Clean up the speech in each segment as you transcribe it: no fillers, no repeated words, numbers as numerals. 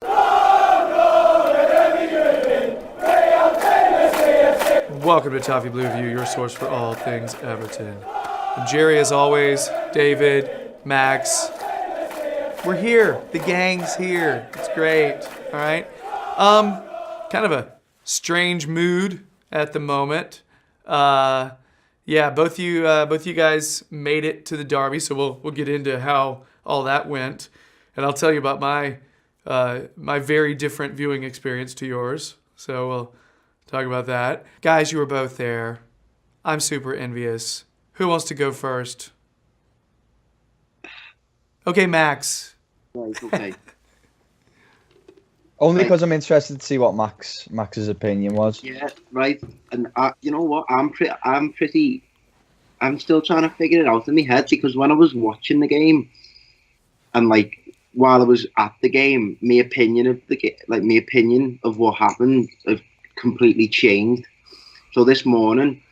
Welcome to Toffee Blue View, your source for all things Everton. Gerry, as always, David, Max. We're here. The gang's here. It's great. All right. Kind of a strange mood at the moment. Both you guys made it to the derby, so we'll get into how all that went, and I'll tell you about my very different viewing experience to yours. So we'll talk about that. Guys, you were both there. I'm super envious. Who wants to go first? Okay, Max. Right, okay. Only because I'm interested to see what Max's opinion was. Yeah, right. And you know what? I'm still trying to figure it out in my head, because when I was watching the game, and like while I was at the game, my opinion of what happened have completely changed. So this morning,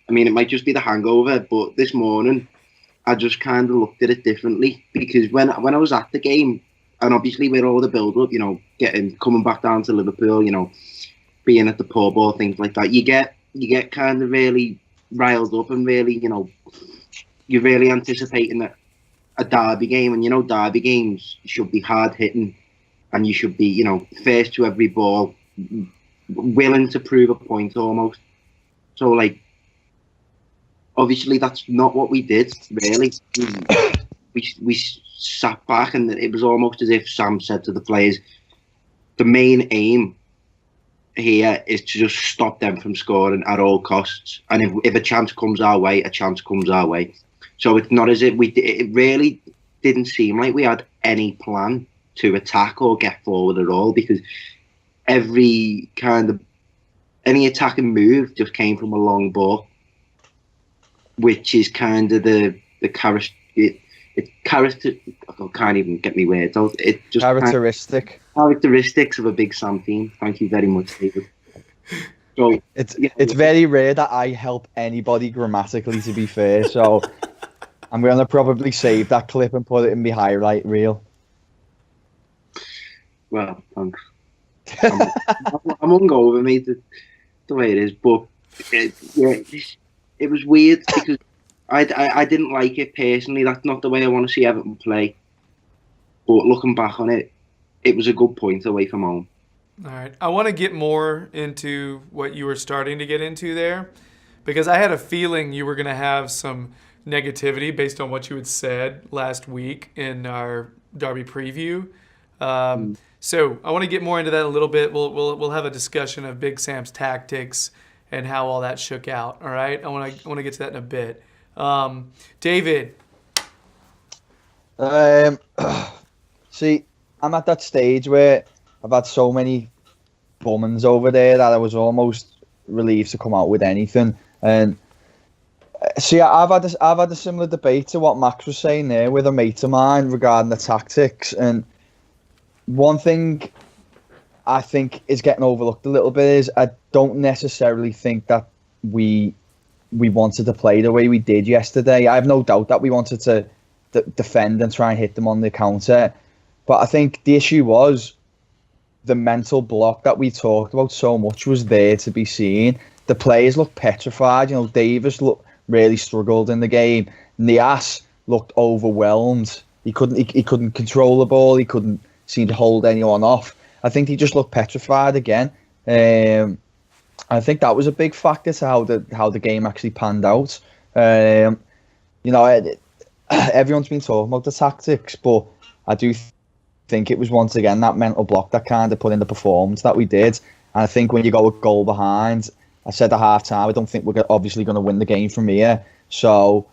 I mean, it might just be the hangover, but this morning I just kind of looked at it differently, because when I was at the game, and obviously with all the build-up, you know, coming back down to Liverpool, you know, being at the pub or things like that, you get kind of really riled up, and really, you know, you're really anticipating a derby game, and you know, derby games should be hard hitting, and you should be, you know, first to every ball, willing to prove a point almost. So like, obviously that's not what we did, really. We sat back, and it was almost as if Sam said to the players, the main aim here is to just stop them from scoring at all costs. And if a chance comes our way, a chance comes our way. So it's not as if it really didn't seem like we had any plan to attack or get forward at all, because any attacking move just came from a long ball, which is kind of the I can't even get me words out. It just characteristics of a big Sam team. Thank you very much, David. So it's very rare that I help anybody grammatically, to be fair. So I'm going to probably save that clip and put it in my highlight reel. Well, thanks. I'm on go over me the way it is, but it was weird because I didn't like it personally. That's not the way I want to see Everton play. But looking back on it, it was a good point away from home. All right. I want to get more into what you were starting to get into there, because I had a feeling you were going to have some negativity based on what you had said last week in our derby preview. So I want to get more into that a little bit. We'll have a discussion of Big Sam's tactics and how all that shook out. All right. I want to get to that in a bit. David. See, I'm at that stage where I've had so many bummings over there that I was almost relieved to come out with anything. And see, I've had a similar debate to what Max was saying there with a mate of mine regarding the tactics. And one thing I think is getting overlooked a little bit is I don't necessarily think that we wanted to play the way we did yesterday. I have no doubt that we wanted to defend and try and hit them on the counter. But I think the issue was the mental block that we talked about so much was there to be seen. The players looked petrified. You know, Davis really struggled in the game. Nias looked overwhelmed. He couldn't control the ball. He couldn't seem to hold anyone off. I think he just looked petrified again. I think that was a big factor to how the game actually panned out. You know, everyone's been talking about the tactics, but I do think it was once again that mental block that kind of put in the performance that we did. And I think when you go a goal behind, I said at half time, I don't think we're obviously going to win the game from here. So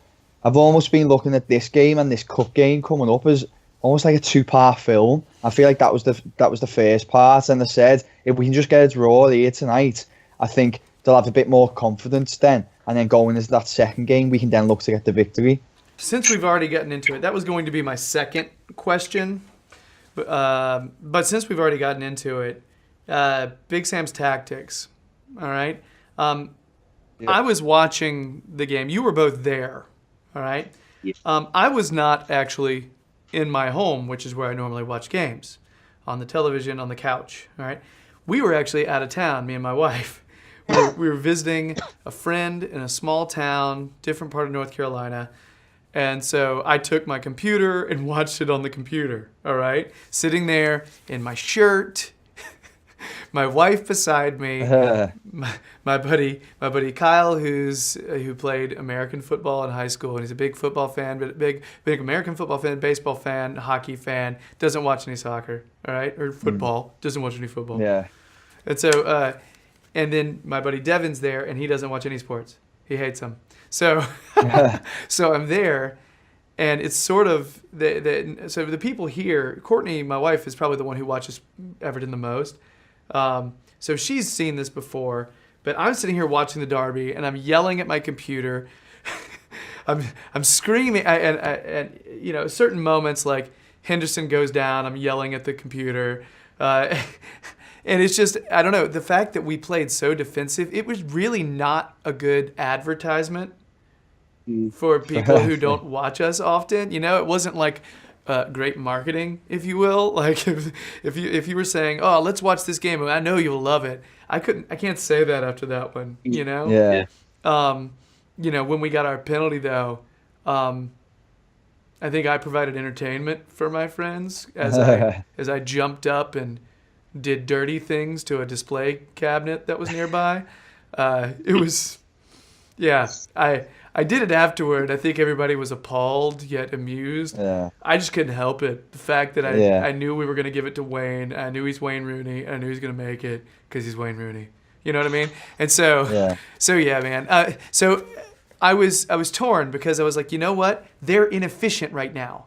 I've almost been looking at this game and this cup game coming up as almost like a two-part film. I feel like that was the first part, and I said if we can just get a draw here tonight, I think they'll have a bit more confidence then, and then going into that second game, we can then look to get the victory. Since we've already gotten into it, that was going to be my second question, but since we've already gotten into it, Big Sam's tactics, all right? Yeah. I was watching the game. You were both there, all right? Yeah. I was not actually in my home, which is where I normally watch games. on the television on the couch. All right. We were actually out of town, me and my wife. We were visiting a friend in a small town, different part of North Carolina. And so I took my computer and watched it on the computer, all right? Sitting there in my shirt, my wife beside me, my buddy Kyle, who played American football in high school, and he's a big football fan, but big American football fan, baseball fan, hockey fan, doesn't watch any soccer, all right? Or football, doesn't watch any football. Yeah. And so, and then my buddy Devin's there, and he doesn't watch any sports. He hates them. So, so I'm there, and it's sort of so the people here. Courtney, my wife, is probably the one who watches Everton the most. So she's seen this before, but I'm sitting here watching the derby, and I'm yelling at my computer. I'm screaming, and you know, certain moments like Henderson goes down, I'm yelling at the computer. And it's just, I don't know, the fact that we played so defensive, it was really not a good advertisement for people who don't watch us often. You know, it wasn't like great marketing, if you will. Like if you were saying, "Oh, let's watch this game. I know you'll love it." I can't say that after that one. You know. Yeah. You know, when we got our penalty though, I think I provided entertainment for my friends as I jumped up and did dirty things to a display cabinet that was nearby. It was, yeah. I did it afterward. I think everybody was appalled yet amused. Yeah. I just couldn't help it. The fact that I knew we were going to give it to Wayne. I knew he's Wayne Rooney. I knew he's going to make it because he's Wayne Rooney. You know what I mean? And so, yeah, man. So I was torn because I was like, you know what? They're inefficient right now.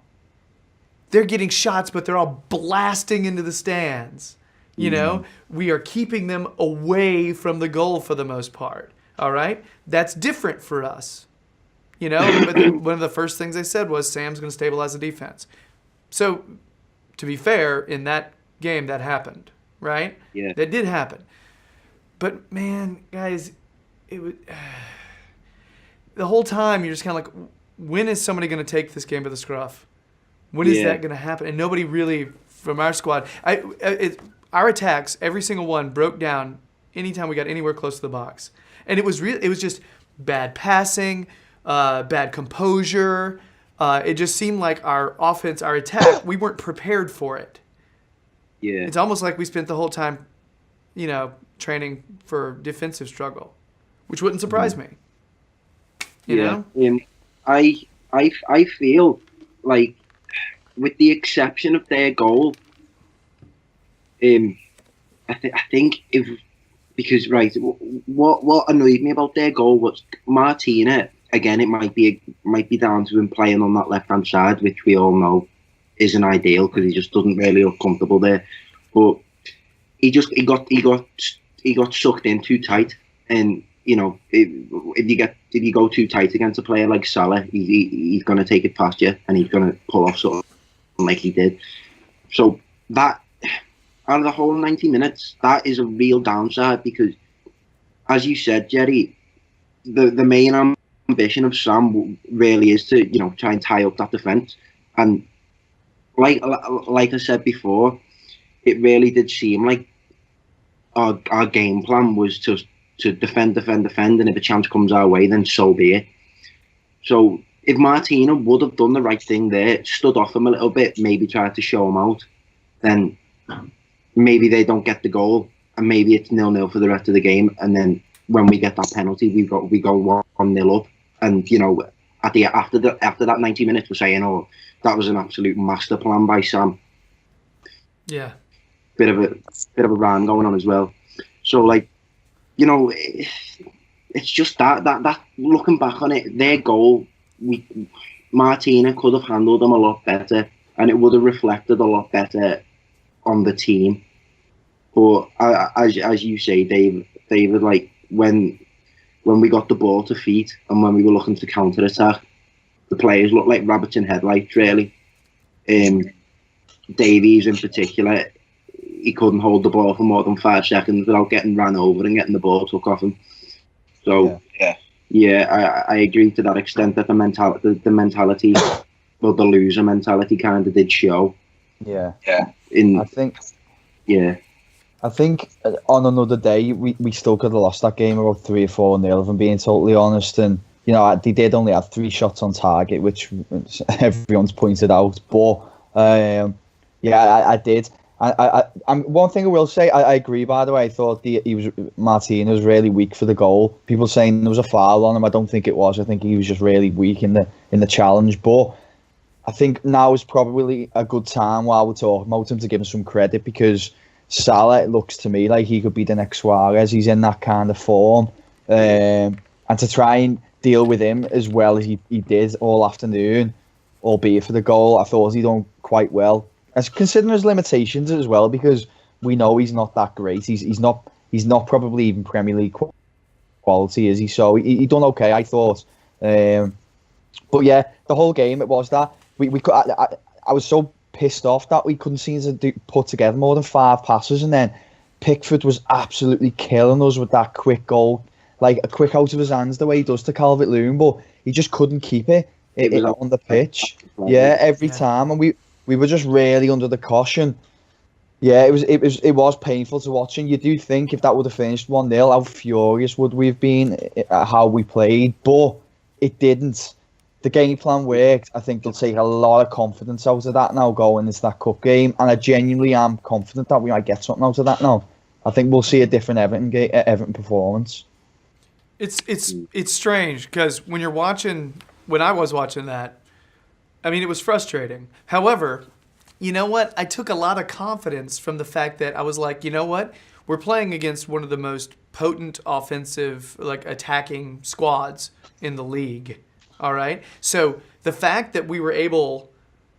They're getting shots, but they're all blasting into the stands. You know, we are keeping them away from the goal for the most part. All right? That's different for us. You know, one of the first things they said was Sam's going to stabilize the defense. So, to be fair, in that game, that happened, right? Yeah. That did happen. But, man, guys, it was the whole time you're just kind of like, when is somebody going to take this game to the scruff? When is that going to happen? And nobody really, from our squad, our attacks, every single one broke down anytime we got anywhere close to the box. And it was just bad passing, bad composure. It just seemed like our offense, our attack, we weren't prepared for it. Yeah. It's almost like we spent the whole time, you know, training for defensive struggle, which wouldn't surprise me. You know? I feel like, with the exception of their goal, I think because what annoyed me about their goal was Martina. Again, it might be down to him playing on that left hand side, which we all know isn't ideal because he just doesn't really look comfortable there. But he got sucked in too tight, and you know if you go too tight against a player like Salah, he's going to take it past you and he's going to pull off something like he did. So that, out of the whole 90 minutes, that is a real downside because, as you said, Gerry, the main ambition of Sam really is to, you know, try and tie up that defence. And like I said before, it really did seem like our game plan was to defend, and if a chance comes our way, then so be it. So if Martina would have done the right thing there, stood off him a little bit, maybe tried to show him out, then maybe they don't get the goal, and maybe it's 0-0 for the rest of the game. And then when we get that penalty, we go 1-0 up, and you know, after that 90 minutes, we're saying, "Oh, that was an absolute master plan by Sam." Yeah, bit of a rhyme going on as well. So like, you know, it's just that looking back on it, their goal, Martina could have handled them a lot better, and it would have reflected a lot better on the team. But as you say, David, like when we got the ball to feet and when we were looking to counter attack, the players looked like rabbits in headlights, really. Davies in particular, he couldn't hold the ball for more than 5 seconds without getting ran over and getting the ball took off him. So I agree to that extent that the mentality, well, the loser mentality kind of did show. Yeah. I think Yeah. I think on another day we still could have lost that game about 3 or 4-0, if I'm being totally honest. And they did only have 3 shots on target, which everyone's pointed out. But I did. One thing I will say, I agree. By the way, I thought Martin was really weak for the goal. People saying there was a foul on him. I don't think it was. I think he was just really weak in the challenge. But I think now is probably a good time while we're talking about him to give him some credit, because Salah, it looks to me like he could be the next Suarez. He's in that kind of form, and to try and deal with him as well as he did all afternoon, albeit for the goal, I thought he done quite well. As considering his limitations as well, because we know he's not that great. He's not probably even Premier League quality, is he? So he done okay, I thought. But yeah, the whole game, it was that I was so pissed off that we couldn't seem to put together more than 5 passes, and then Pickford was absolutely killing us with that quick goal, like a quick out of his hands the way he does to Calvert-Lewin, but he just couldn't keep it on the pitch. Yeah, every time, and we were just really under the caution. Yeah, it was painful to watch, and you do think if that would have finished 1-0, how furious would we have been at how we played, but it didn't. The game plan worked. I think they'll take a lot of confidence out of that now going into that cup game, and I genuinely am confident that we might get something out of that now. I think we'll see a different Everton performance. It's strange because when I was watching that, I mean, it was frustrating. However, you know what? I took a lot of confidence from the fact that I was like, you know what? We're playing against one of the most potent offensive, like attacking squads in the league. All right. So the fact that we were able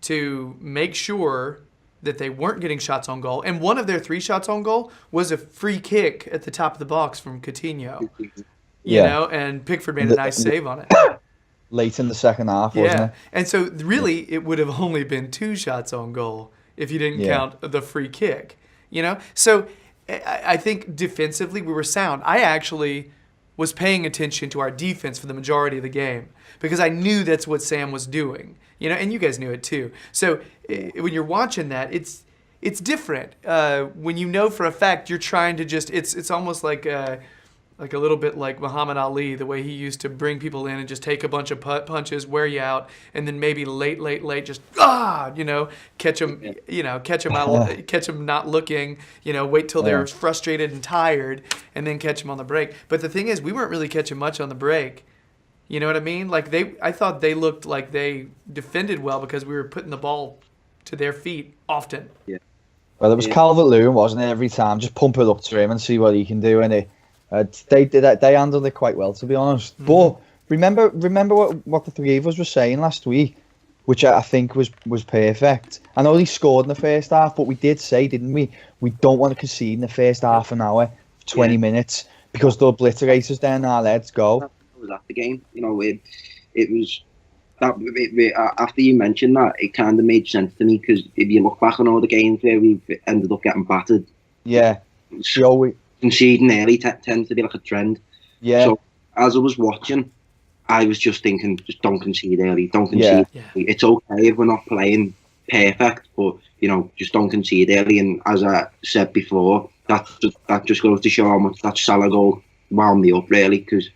to make sure that they weren't getting shots on goal, and one of their 3 shots on goal was a free kick at the top of the box from Coutinho, you know, and Pickford made a nice save on it. Late in the second half, wasn't it? And so really it would have only been 2 shots on goal if you didn't count the free kick, you know? So I think defensively we were sound. I actually was paying attention to our defense for the majority of the game because I knew that's what Sam was doing, you know, and you guys knew it too. So when you're watching that, it's different. When you know for a fact you're trying to just, it's almost like a little bit like Muhammad Ali, the way he used to bring people in and just take a bunch of punches, wear you out, and then maybe late, just catch them not looking, wait till they're frustrated and tired, and then catch them on the break. But the thing is, we weren't really catching much on the break. You know what I mean? Like I thought they looked like they defended well because we were putting the ball to their feet often. Yeah. Well, it was Calvert-Lewin, wasn't it? Every time, just pump it up to him and see what he can do, and they handled it quite well, to be honest. Mm-hmm. But remember what the 3 of us were saying last week, which I think was perfect. I know he scored in the first half, but we did say, didn't we? We don't want to concede in the first half an hour, 20 minutes, because they'll obliterate us then. Now let's go. That was at the game, it was. After you mentioned that, it kind of made sense to me, because if you look back on all the games where we ended up getting battered, conceding early tends to be like a trend. Yeah. So as I was watching, I was just thinking, just don't concede early. Don't concede. Yeah. It's okay if we're not playing perfect, but just don't concede early. And as I said before, that just goes to show how much that Salah goal wound me up, really, because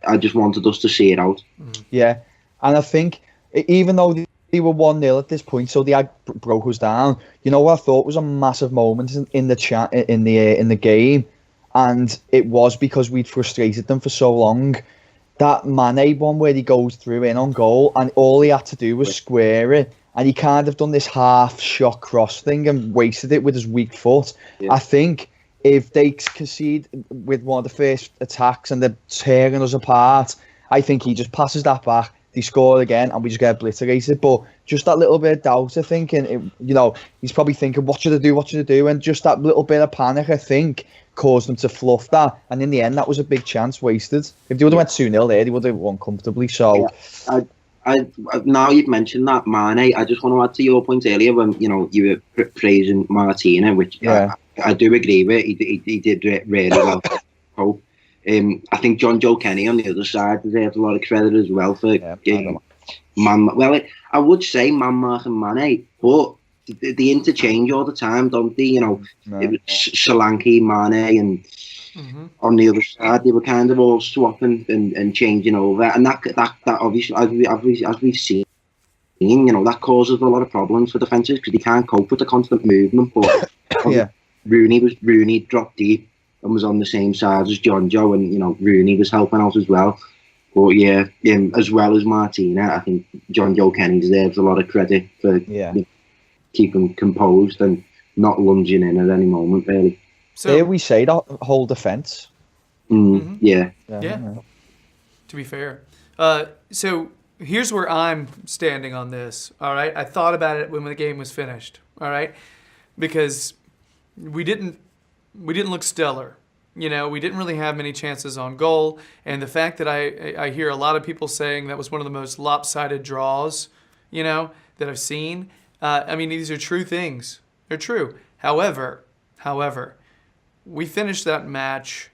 I just wanted us to see it out. Yeah, and I think even though they were 1-0 at this point, so they had broke us down. You know what I thought was a massive moment in the game, and it was because we'd frustrated them for so long. That Mane one where he goes through in on goal, and all he had to do was square it, and he kind of done this half shot cross thing and wasted it with his weak foot. Yeah. I think if they concede with one of the first attacks and they're tearing us apart, I think he just passes that back. They score again, and we just get obliterated. But just that little bit of doubt, I think, and he's probably thinking, what should I do? And just that little bit of panic, I think, caused them to fluff that. And in the end, that was a big chance wasted. If they would have went 2-0 there, they would have won comfortably. So, I now you've mentioned that, Mane, I just want to add to your point earlier when you were praising Martina, which I do agree with. He did it really well. Hope. I think John Joe Kenny on the other side deserves a lot of credit as well for I would say man marking Mane, but they interchange all the time, don't they? You know, No. it was Solanke, Mane, and on the other side, they were kind of all swapping and changing over, and that obviously, as we've seen, you know, that causes a lot of problems for defences because they can't cope with the constant movement. But Yeah. Rooney dropped deep and was on the same side as John Joe, and you know Rooney was helping out as well. But yeah, as well as Martina, I think John Joe Kenny deserves a lot of credit for keeping composed and not lunging in at any moment, really. So here we say that whole defence. Yeah. To be fair, so here's where I'm standing on this. All right, I thought about it when the game was finished. All right, because we didn't look stellar. You know, we didn't really have many chances on goal, and the fact that I hear a lot of people saying that was one of the most lopsided draws, you know, that I've seen. I mean, these are true things. They're true. However, we finished that match,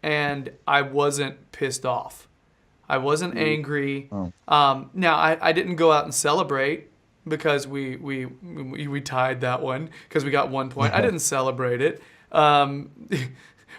and I wasn't pissed off. I wasn't angry. Now, I didn't go out and celebrate because we tied that one because we got 1 point. I didn't celebrate it.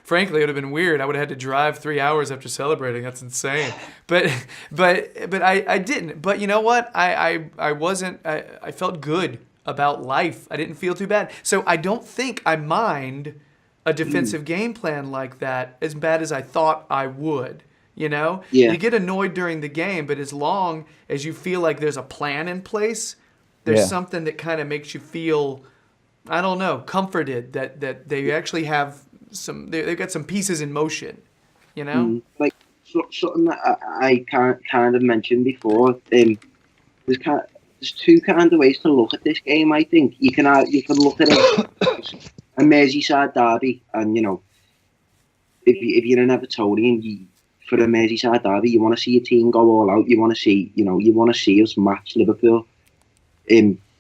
Frankly, it would have been weird. I would have had to drive 3 hours after celebrating. That's insane. But I didn't. But you know what? I wasn't. I felt good about life. I didn't feel too bad. So I don't think I mind a defensive game plan like that as bad as I thought I would. You know? Yeah. You get annoyed during the game, but as long as you feel like there's a plan in place, there's something that kind of makes you feel, I don't know, comforted that they actually have they've got some pieces in motion, you know? Like something that I kind of mentioned before. There's two kind of ways to look at this game. I think you can look at it as a Merseyside derby, and you know, if you're an Evertonian, for a Merseyside derby, you want to see your team go all out. You want to see us match Liverpool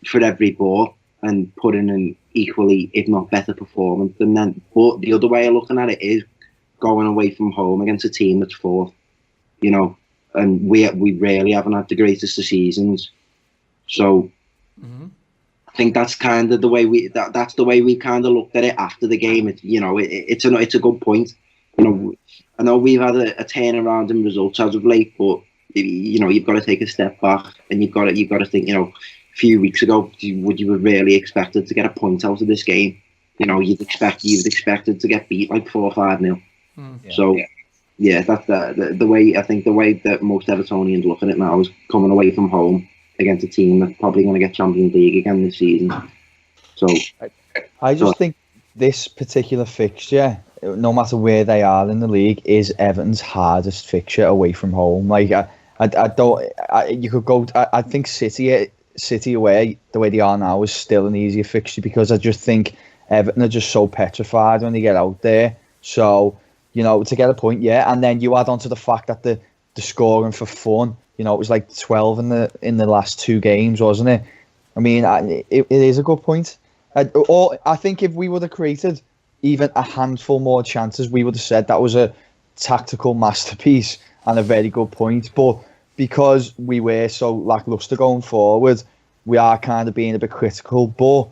for every ball and put in an equally, if not better, performance than them. But the other way of looking at it is going away from home against a team that's fourth, you know, and we rarely haven't had the greatest of seasons. So I think that's kind of the way that's the way we kind of looked at it after the game. It's a good point. You know, I know we've had a turnaround in results as of late, but you know, you've got to take a step back and you've got to think, you know, a few weeks ago, would you have really expected to get a point out of this game? You know, you'd expected to get beat like 4 or 5-0. So, that's the way. I think the way that most Evertonians look at it now is coming away from home against a team that's probably going to get Champions League again this season. So, I just think this particular fixture, no matter where they are in the league, is Everton's hardest fixture away from home. Like you could go. I think City away, the way they are now, is still an easier fixture because I just think Everton are just so petrified when they get out there. So, you know, to get a point, and then you add on to the fact that the scoring for fun, you know, it was like 12 in the last 2 games, wasn't it? I mean, it is a good point. I think if we would have created even a handful more chances, we would have said that was a tactical masterpiece and a very good point. But because we were so lacklustre going forward, we are kind of being a bit critical. But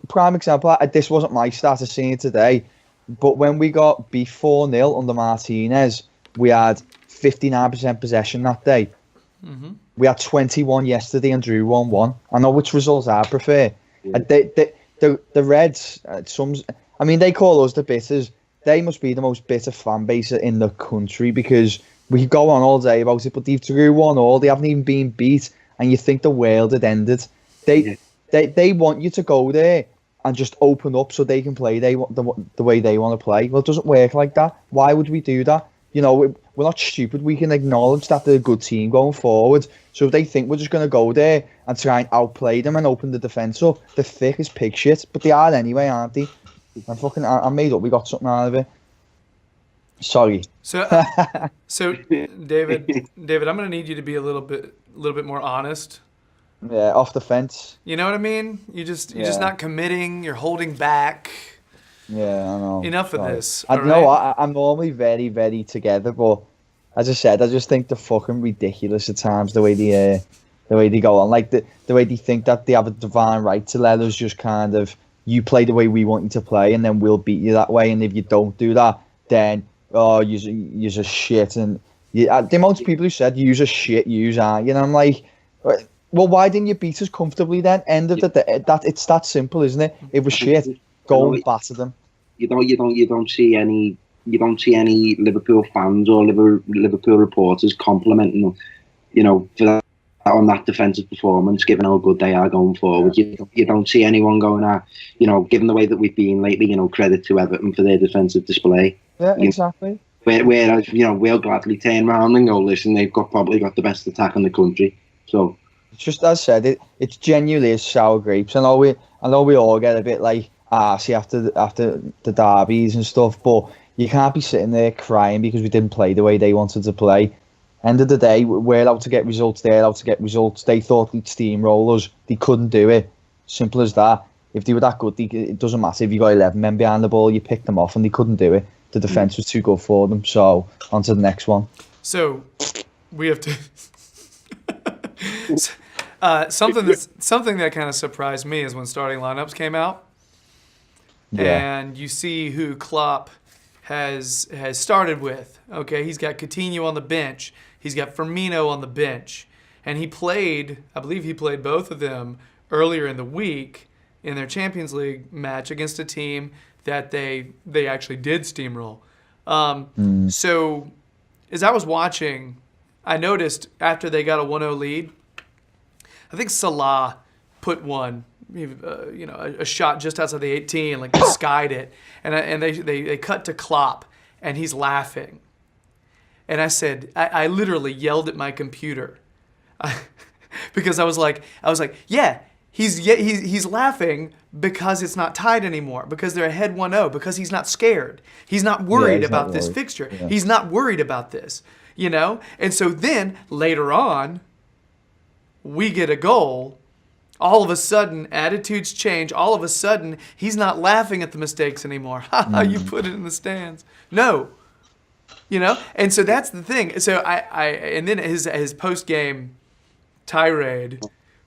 prime example, this wasn't my start to seeing it today, but when we got beat 4-0 under Martinez, we had 59% possession that day. We had 21 yesterday and drew 1-1. I know which results I prefer. The Reds, they call us the bitters. They must be the most bitter fan base in the country because we could go on all day about it, but they've drew 1-1. They haven't even been beat, and you think the world had ended. They want you to go there and just open up so they can play the way they want to play. Well, it doesn't work like that. Why would we do that? You know, we're not stupid. We can acknowledge that they're a good team going forward. So if they think we're just going to go there and try and outplay them and open the defence up, they're thick as pig shit. But they are anyway, aren't they? I made up. We got something out of it. Sorry. So David, I'm going to need you to be a little bit more honest. Yeah, off the fence. You know what I mean? You're just not committing. You're holding back. Yeah, I know. Enough of this. I know. I'm normally very, very together, but as I said, I just think they're fucking ridiculous at times the way they the way they go on, like the way they think that they have a divine right to let us just kind of, you play the way we want you to play, and then we'll beat you that way. And if you don't do that, then you're a shit. And the amount of people who said you're a shit, aren't you? And I'm like, well, why didn't you beat us comfortably then? End of the day, it's that simple, isn't it? It was shit. Go and batter them. You don't see any Liverpool fans or Liverpool reporters complimenting them, for that, on that defensive performance, given how good they are going forward. You don't see anyone going given the way that we've been lately, credit to Everton for their defensive display. Yeah, exactly. Whereas, we'll gladly turn around and go, listen, they've probably got the best attack in the country. So it's just, as I said, it's genuinely is sour grapes. I know we all get a bit like arsey after the derbies and stuff, but you can't be sitting there crying because we didn't play the way they wanted to play. End of the day, we're out to get results, they're out to get results. They thought they'd steamroll us, they couldn't do it. Simple as that. If they were that good, it doesn't matter if you got 11 men behind the ball, you pick them off, and they couldn't do it. The defence was too good for them. So on to the next one. So we have to something that kind of surprised me is when starting lineups came out, and you see who Klopp has started with. Okay, he's got Coutinho on the bench. He's got Firmino on the bench, and I believe he played both of them earlier in the week in their Champions League match against a team that they actually did steamroll. So as I was watching, I noticed after they got a 1-0 lead, I think Salah put one, a shot just outside the 18, like skied it, and they cut to Klopp, and he's laughing. And I said, I literally yelled at my computer, because I was like, yeah, he's laughing because it's not tied anymore, because they're ahead 1-0, because he's not scared, he's not worried about this fixture, he's not worried about this, And so then later on, we get a goal. All of a sudden, attitudes change. All of a sudden, he's not laughing at the mistakes anymore. You put it in the stands. No. And so that's the thing. So and then his post-game tirade,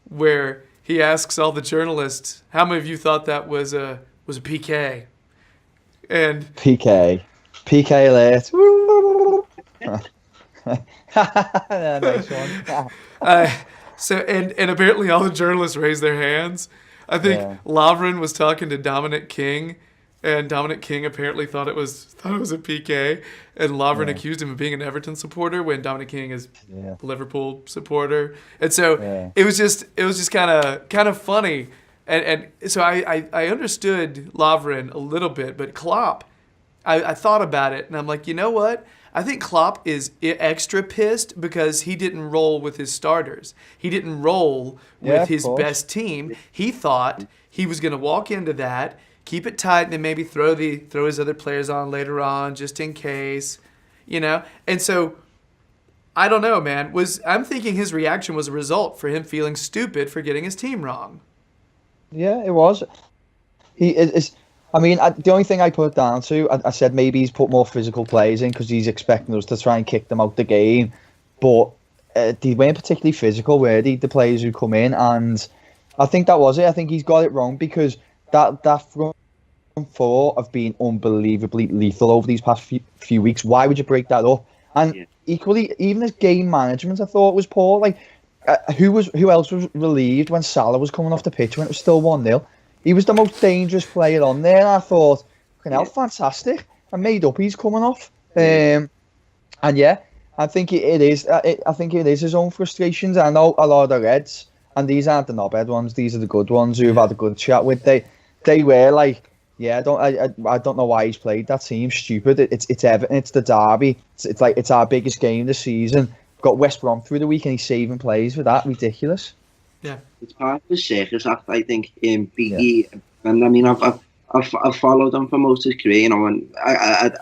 where he asks all the journalists, how many of you thought that was a PK? And PK alert. Nice one. So and apparently all the journalists raised their hands. I think Lovren was talking to Dominic King, and Dominic King apparently thought it was a PK, and Lovren accused him of being an Everton supporter when Dominic King is a Liverpool supporter. And so it was just kind of funny, and so I understood Lovren a little bit, but Klopp, I thought about it, and I'm like, you know what? I think Klopp is extra pissed because he didn't roll with his starters. He didn't roll with his best team. He thought he was going to walk into that, keep it tight, and then maybe throw his other players on later on just in case, And so I don't know, man. I'm thinking his reaction was a result for him feeling stupid for getting his team wrong. Yeah, it was. He is. I mean, the only thing I put it down to, I said maybe he's put more physical players in because he's expecting us to try and kick them out the game. But they weren't particularly physical, were they, the players who come in? And I think that was it. I think he's got it wrong because that front four have been unbelievably lethal over these past few weeks. Why would you break that up? And equally, even his game management, I thought was poor. Like, who else was relieved when Salah was coming off the pitch when it was still 1-0? He was the most dangerous player on there, and I thought, fantastic. I made up he's coming off. And I think it is. I think it is his own frustrations. I know a lot of the Reds, and these aren't the knobhead ones. These are the good ones who have had a good chat with. They were like, I don't know why he's played that team. Stupid. It's Everton. It's the derby. It's our biggest game this season. Got West Brom through the week, and he's saving plays for that. Ridiculous. Yeah, it's part of the circus act, I think. And I mean, I've followed him for most of his career, and I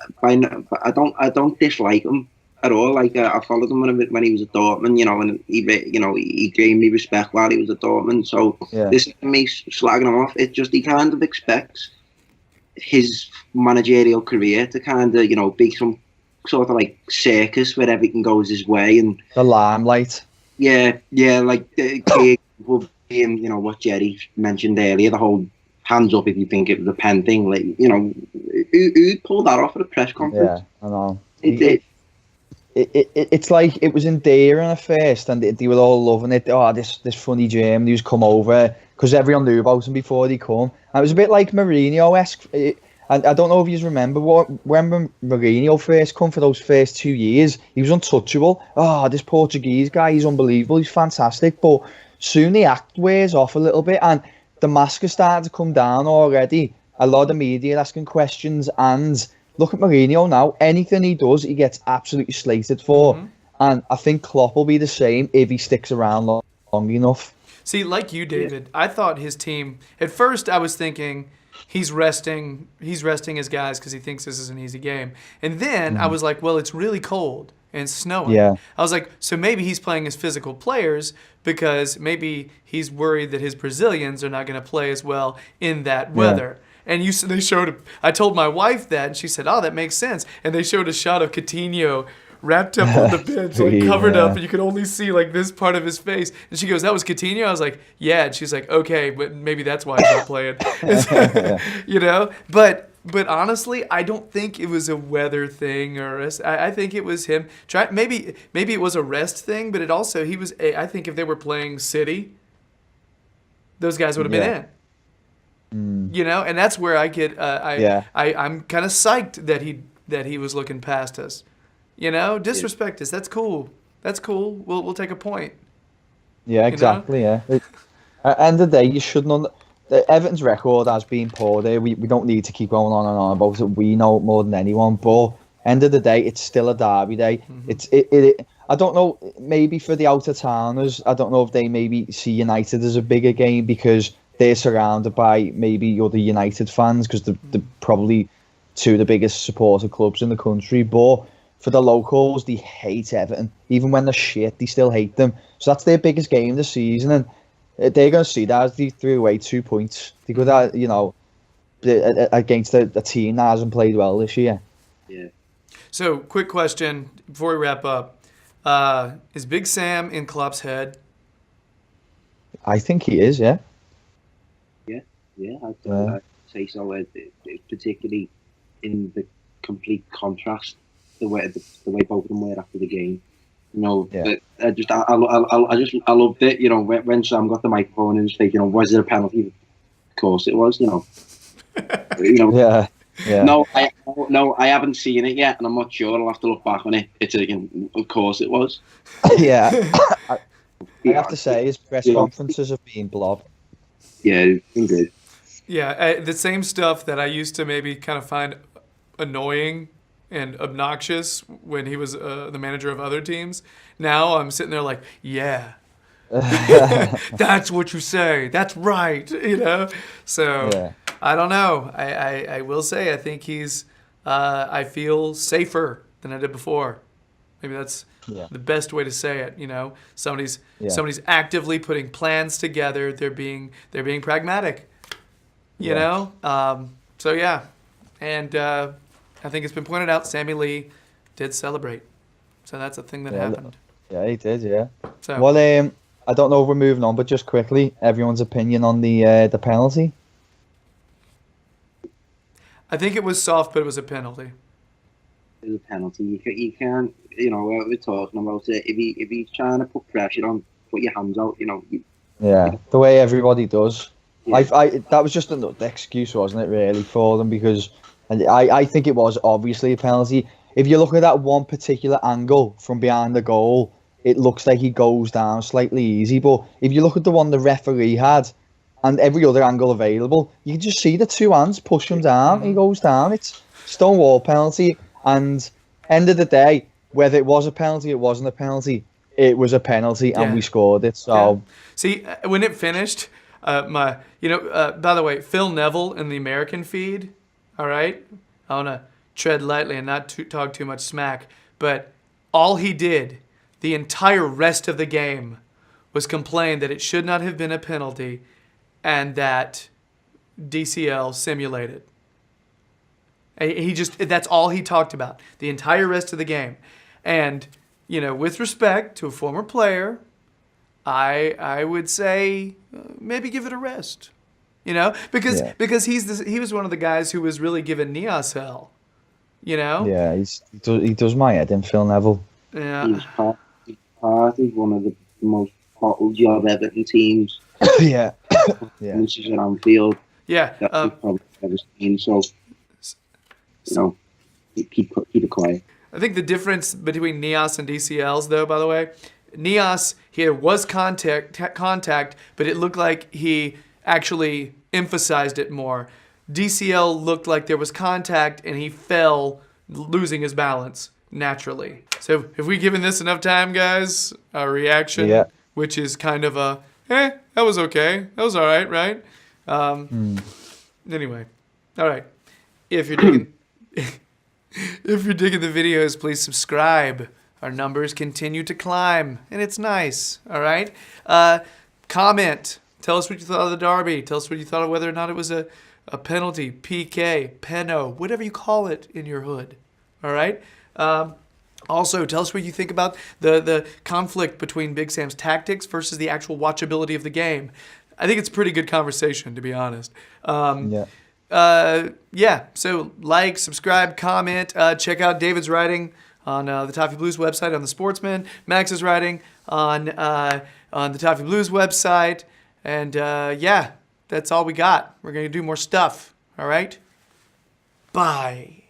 don't dislike him at all. Like I followed him when he was at Dortmund, and he gained me respect while he was at Dortmund. So this isn't me slagging him off. It's just he kind of expects his managerial career to kind of be some sort of like circus where everything goes his way and the limelight. Yeah, like the key example being, what Gerry mentioned earlier, the whole hands up if you think it was a pen thing. Like, who pulled that off at a press conference? Yeah, I know. It did. It's like it was endearing at first, and they were all loving it. Oh, this funny German who's come over because everyone knew about him before he come. And it was a bit like Mourinho-esque. And I don't know if you remember when Mourinho first come for those first 2 years, he was untouchable. Oh, this Portuguese guy, he's unbelievable, he's fantastic. But soon the act wears off a little bit, and the mask is starting to come down already. A lot of media asking questions, and look at Mourinho now. Anything he does, he gets absolutely slated for. Mm-hmm. And I think Klopp will be the same if he sticks around long enough. See, like you, David, I thought his team. At first, I was thinking he's resting his guys because he thinks this is an easy game. And then I was like, well, it's really cold and snowing. Yeah. I was like, so maybe he's playing his physical players because maybe he's worried that his Brazilians are not going to play as well in that weather. And they showed. I told my wife that, and she said, "Oh, that makes sense." And they showed a shot of Coutinho wrapped up on the bench, like covered up, and you could only see like this part of his face. And she goes, "That was Coutinho." I was like, "Yeah." And she's like, "Okay, but maybe that's why he's not playing." But honestly, I don't think it was a weather thing I think it was him. Maybe it was a rest thing, but he was. I think if they were playing City, those guys would have been in. And that's where I get. I'm kind of psyched that he was looking past us. Disrespect us. That's cool. That's cool. We'll take a point. Yeah, exactly. Yeah. At the end of the day, you shouldn't. Everton's record has been poor there. We don't need to keep going on and on about it. We know it more than anyone. But end of the day, it's still a derby day. Mm-hmm. I don't know. Maybe for the outer towners, I don't know if they maybe see United as a bigger game because they're surrounded by maybe other United fans because they're probably two of the biggest supporter clubs in the country. But for the locals, they hate Everton. Even when they're shit, they still hate them. So that's their biggest game this season. And they're going to see that as they threw away 2 points. They could have, against a team that hasn't played well this year. Yeah. So, quick question before we wrap up. Is Big Sam in Klopp's head? I think he is, yeah. Yeah, I'd say so. Particularly in the complete contrast, the way both of them were after the game. I loved it. When Sam got the microphone in his face, was there a penalty? Of course it was. Yeah. No, I haven't seen it yet, and I'm not sure. I'll have to look back on it. Of course it was. Yeah. I have to say, his press conferences have been blob. Yeah, it's been good. Yeah, the same stuff that I used to maybe kind of find annoying and obnoxious when he was the manager of other teams. Now I'm sitting there like, yeah, that's what you say. That's right, So yeah. I don't know. I will say I think I feel safer than I did before. Maybe that's the best way to say it. Somebody's actively putting plans together. They're being pragmatic. So yeah, and I think it's been pointed out Sammy Lee did celebrate, so that's a thing that happened. Yeah, he did. Yeah. So well, I don't know if we're moving on, but just quickly, everyone's opinion on the penalty. I think it was soft, but it was a penalty. It was a penalty. You can't. We're talking about it. If he's trying to put pressure on, put your hands out. Yeah, the way everybody does. Yeah. That was just another excuse, wasn't it, really, for them? Because I think it was obviously a penalty. If you look at that one particular angle from behind the goal, it looks like he goes down slightly easy. But if you look at the one the referee had and every other angle available, you can just see the two hands push him down. He goes down. It's stonewall penalty. And end of the day, whether it was a penalty, it wasn't a penalty. It was a penalty, and we scored it. So see, when it finished. By the way, Phil Neville in the American feed, all right? I want to tread lightly and not talk too much smack, but all he did the entire rest of the game was complain that it should not have been a penalty and that DCL simulated. That's all he talked about the entire rest of the game. And, with respect to a former player I would say maybe give it a rest. You know, because he was one of the guys who was really giving Nias hell. You know. Yeah, he does my head in, Phil Neville. Yeah. He was part of one of the most bottle job Everton teams. Yeah. Yeah. This is at Anfield. Yeah. That we've probably ever seen. So, you know, keep it quiet. I think the difference between Nias and DCLs, though, by the way, Nias, here was contact, but it looked like he actually emphasized it more. DCL looked like there was contact and he fell, losing his balance naturally. So have we given this enough time, guys? Our reaction, which is kind of a, that was okay. That was all right, right? Anyway, all right. If you're digging, if you're digging the videos, please subscribe. Our numbers continue to climb, and it's nice. All right. Comment. Tell us what you thought of the derby. Tell us what you thought of whether or not it was a penalty, PK, penno, whatever you call it in your hood. All right. Also, tell us what you think about the conflict between Big Sam's tactics versus the actual watchability of the game. I think it's a pretty good conversation, to be honest. So like, subscribe, comment, check out David's writing on the Toffee Blues website on the Sportsman, Max's writing on the Toffee Blues website, and that's all we got. We're going to do more stuff, all right? Bye.